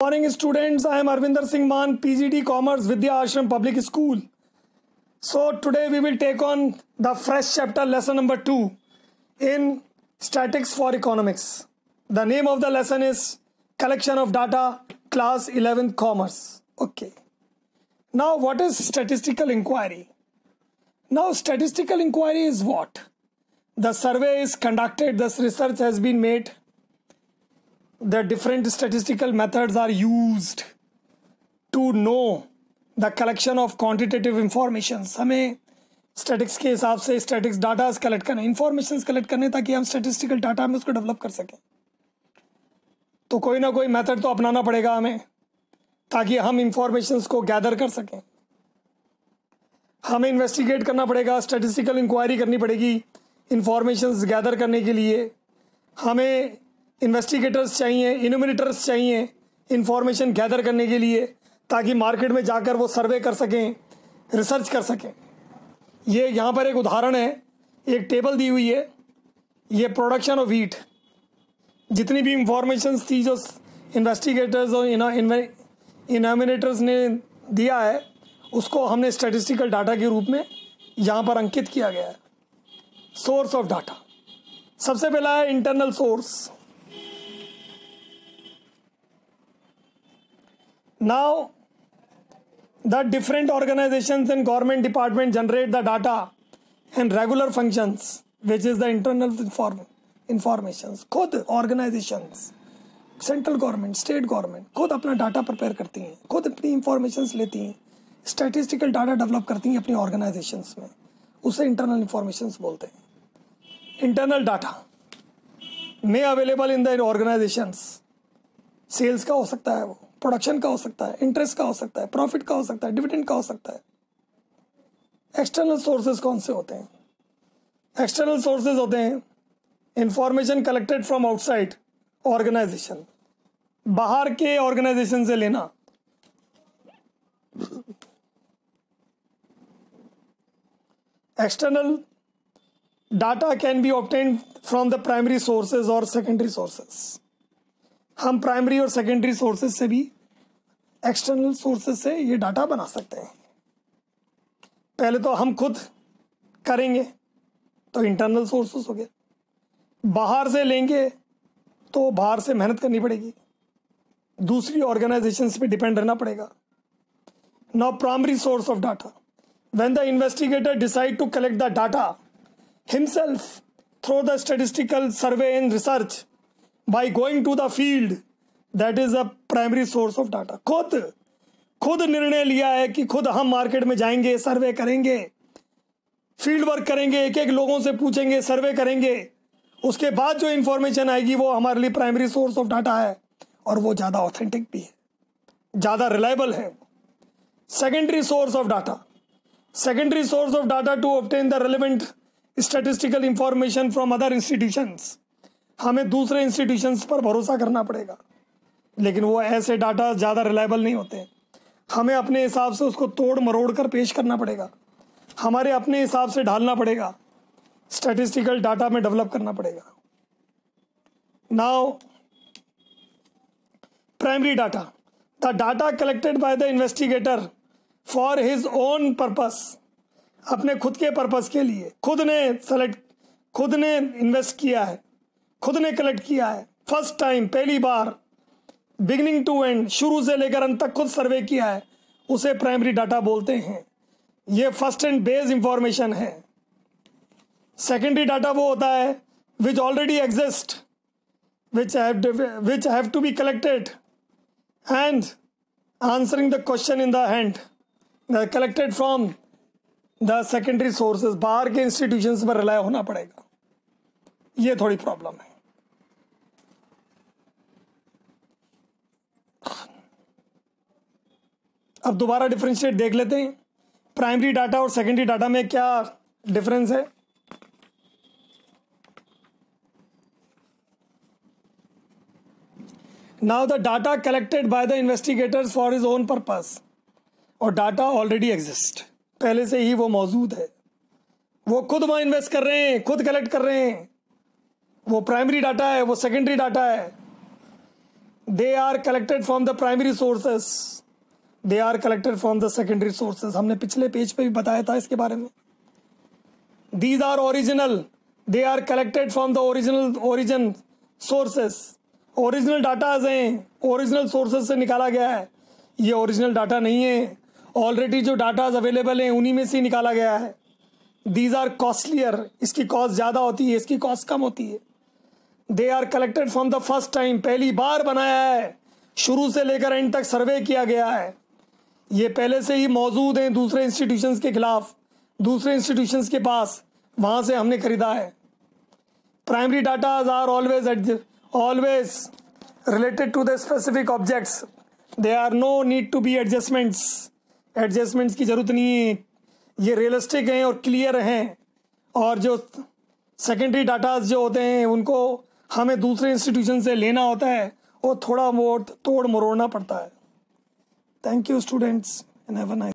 Morning students, I am Arvinder Singh Maan, PGD Commerce, Vidya Ashram Public School. So today we will take on the fresh chapter, lesson number 2 in Statistics for Economics. The name of the lesson is Collection of Data, Class 11th Commerce. Okay. Now what is statistical inquiry? Now statistical inquiry is what? The survey is conducted, this research has been made. The different statistical methods are used to know the collection of quantitative information. हमें statics के हिसाब से statics data collect करने, information collect करने ताकि हम statistical data में उसको डेवलप कर सकें. तो कोई ना कोई मेथड तो अपनाना पड़ेगा हमें ताकि हम इंफॉर्मेशन को गैदर कर सकें. हमें इन्वेस्टिगेट करना पड़ेगा, स्टैटिस्टिकल इंक्वायरी करनी पड़ेगी इंफॉर्मेशन गैदर करने के लिए. हमें इन्वेस्टिगेटर्स चाहिए, इन्यूमरेटर्स चाहिए इंफॉर्मेशन गैदर करने के लिए ताकि मार्केट में जाकर वो सर्वे कर सकें, रिसर्च कर सकें. ये यहाँ पर एक उदाहरण है, एक टेबल दी हुई है. ये प्रोडक्शन ऑफ व्हीट, जितनी भी इंफॉर्मेशन थी जो इन्वेस्टिगेटर्स और इन्यूमरेटर्स ने दिया है उसको हमने स्टैटिस्टिकल डाटा के रूप में यहाँ पर अंकित किया गया है. सोर्स ऑफ डाटा, सबसे पहला है internal source. Now, the different organizations and government department generate the data and regular functions, which is the internal informations. खुद organizations, central government, state government खुद अपना डाटा प्रिपेयर करती हैं, खुद अपनी इंफॉर्मेशंस लेती हैं, स्टैटिस्टिकल डाटा डेवलप करती हैं अपनी ऑर्गेनाइजेशंस में. उसे इंटरनल इंफॉर्मेशंस बोलते हैं. इंटरनल डाटा में available in the organisations. Sales का हो सकता है, वो प्रोडक्शन का हो सकता है, इंटरेस्ट का हो सकता है, प्रॉफिट का हो सकता है, डिविडेंड का हो सकता है. एक्सटर्नल सोर्सेज कौन से होते हैं? एक्सटर्नल सोर्सेज होते हैं information collected from outside organisation, बाहर के ऑर्गेनाइजेशन से लेना. External data can be obtained from the primary sources और सेकेंडरी सोर्सेज. हम प्राइमरी और सेकेंडरी सोर्सेज से भी, एक्सटर्नल सोर्सेज से ये डाटा बना सकते हैं. पहले तो हम खुद करेंगे तो इंटरनल सोर्सेज हो गए, बाहर से लेंगे तो बाहर से मेहनत करनी पड़ेगी, दूसरी ऑर्गेनाइजेशंस पे डिपेंड रहना पड़ेगा. Now primary source of data, when the investigator decide to collect the data himself through the statistical survey and research by going to the field, that is a primary source of data. खुद निर्णय लिया है कि खुद हम market में जाएंगे, सर्वे करेंगे, फील्ड वर्क करेंगे, एक एक लोगों से पूछेंगे, सर्वे करेंगे, उसके बाद जो इंफॉर्मेशन आएगी वो हमारे लिए प्राइमरी सोर्स ऑफ डाटा है और वो ज़्यादा ऑथेंटिक भी है, ज़्यादा रिलायबल है. Secondary source of data, secondary source of data to obtain the relevant statistical information from other institutions. हमें दूसरे इंस्टीट्यूशंस पर भरोसा करना पड़ेगा, लेकिन वो ऐसे डाटा ज़्यादा रिलायबल नहीं होते. हमें अपने हिसाब से उसको तोड़ मरोड़ कर पेश करना पड़ेगा, हमारे अपने हिसाब से ढालना पड़ेगा, स्टैटिस्टिकल डाटा में डेवलप करना पड़ेगा. Now primary data, the data collected by the investigator for his own purpose, अपने खुद के पर्पस के लिए, खुद ने इन्वेस्ट किया है, खुद ने कलेक्ट किया है, फर्स्ट टाइम, पहली बार, बिगिनिंग टू एंड, शुरू से लेकर अंत तक खुद सर्वे किया है, उसे प्राइमरी डाटा बोलते हैं. ये फर्स्ट एंड बेस इंफॉर्मेशन है. सेकेंडरी डाटा वो होता है which already exist, which have to be collected and answering the question in the hand, collected from the secondary sources. बाहर के इंस्टीट्यूशंस पर रिलाय होना पड़ेगा, ये थोड़ी प्रॉब्लम है. अब दोबारा डिफरेंशिएट देख लेते हैं, प्राइमरी डाटा और सेकेंडरी डाटा में क्या डिफरेंस है. Now the data collected by the investigators for his own purpose, और डाटा ऑलरेडी एग्जिस्ट, पहले से ही वो मौजूद है, वो खुद वहां इन्वेस्ट कर रहे हैं, खुद कलेक्ट कर रहे हैं, वो प्राइमरी डाटा है, वो सेकेंडरी डाटा है. They are collected from the primary sources, they are collected from the secondary sources. हमने पिछले पेज पे भी बताया था इसके बारे में। These are original, they are collected from the origin sources. Original datas हैं, ओरिजिनल सोर्सेस से निकाला गया है, ये ओरिजिनल डाटा नहीं है, ऑलरेडी जो डाटाज अवेलेबल हैं उन्हीं में से निकाला गया है। दीज आर कॉस्टलियर, इसकी कॉस्ट ज़्यादा होती है, इसकी कॉस्ट कम होती है। They are collected from the first time, पहली बार बनाया है, शुरू से लेकर एंड तक सर्वे किया गया है, ये पहले से ही मौजूद हैं दूसरे इंस्टीट्यूशंस के खिलाफ, दूसरे इंस्टीट्यूशंस के पास, वहाँ से हमने खरीदा है। Primary datas are always related to the specific objects, they are no need to be adjustments की जरूरत नहीं है, ये रियलिस्टिक हैं और क्लियर हैं। और जो सेकेंडरी डाटाज जो होते हैं उनको हमें दूसरे इंस्टीट्यूशन से लेना होता है, वो थोड़ा बहुत तोड़ मरोड़ना पड़ता है। Thank you students and have a nice